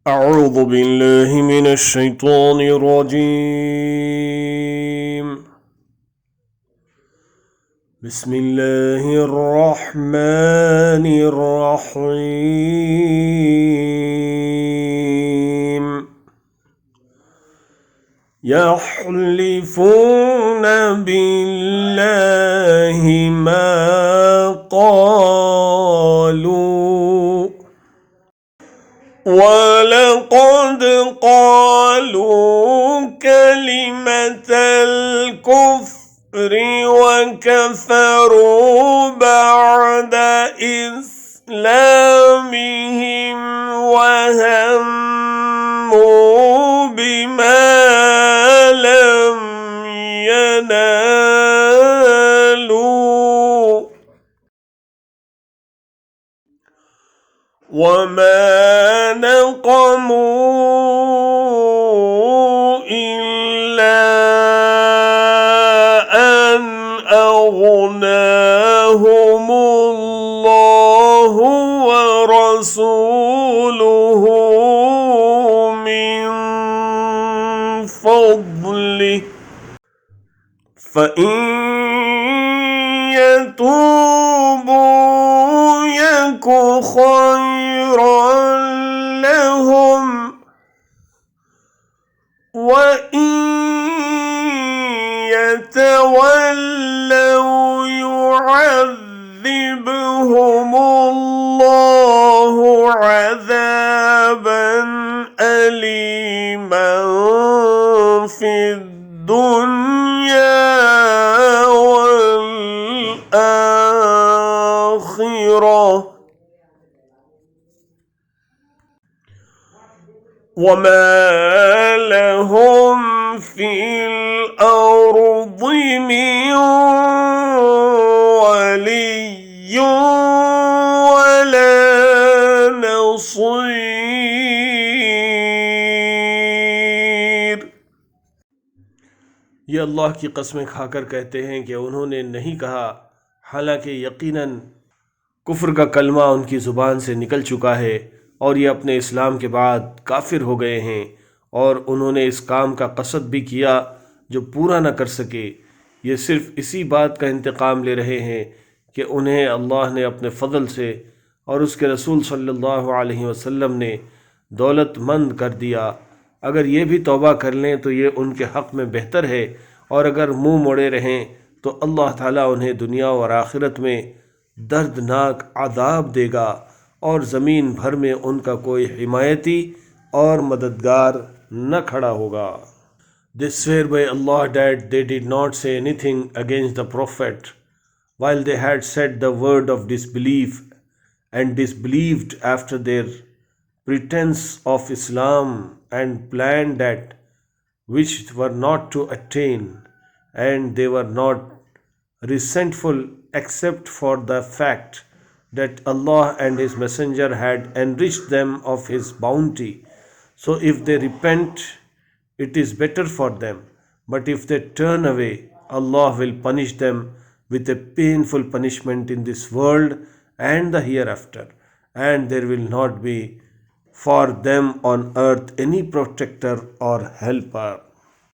أعوذ بالله من الشيطان الرجيم. بسم الله الرحمن الرحيم. يحلفون بالله ما قالوا وَلَقَدْ قَالُوا كَلِمَةَ الْكُفْرِ وَكَفَرُوا بَعْدَ إِسْلَامِهِمْ وَهَمُّوا بِمَا لَمْ يَنَالُوا وَمَا نَقَمُوا إِلَّا أَنْ أَغْنَاهُمُ اللَّهُ وَرَسُولُهُ مِنْ فَضْلِهِ فَإِنْ يَتُوبُوا يَكُ خَيْرًا لَهُمْ وَإِنْ يَتَوَلَّوْا يُعَذِّبْهُمُ اللَّهُ عَذَابًا أَلِيمًا فِي الدُّنْيَا والآخرة وَمَا لَهُمْ فِي الْأَرْضِ مِنْ وَلِيٍّ وَلَا نَصِيرٍ۔ یہ اللہ کی قسمیں کھا کر کہتے ہیں کہ انہوں نے نہیں کہا، حالانکہ یقیناً کفر کا کلمہ ان کی زبان سے نکل چکا ہے اور یہ اپنے اسلام کے بعد کافر ہو گئے ہیں، اور انہوں نے اس کام کا قصد بھی کیا جو پورا نہ کر سکے۔ یہ صرف اسی بات کا انتقام لے رہے ہیں کہ انہیں اللہ نے اپنے فضل سے اور اس کے رسول صلی اللہ علیہ وسلم نے دولت مند کر دیا۔ اگر یہ بھی توبہ کر لیں تو یہ ان کے حق میں بہتر ہے، اور اگر منہ موڑے رہیں تو اللہ تعالیٰ انہیں دنیا اور آخرت میں دردناک عذاب دے گا، اور زمین بھر میں ان کا کوئی حمایتی اور مددگار نہ کھڑا ہوگا۔ They swear by Allah that they did not say anything against the Prophet while they had said the word of disbelief and disbelieved after their pretense of Islam and planned that which were not to attain, and they were not resentful except for the fact that Allah and His Messenger had enriched them of His bounty. So if they repent, it is better for them. But if they turn away, Allah will punish them with a painful punishment in this world and the hereafter, and there will not be for them on earth any protector or helper.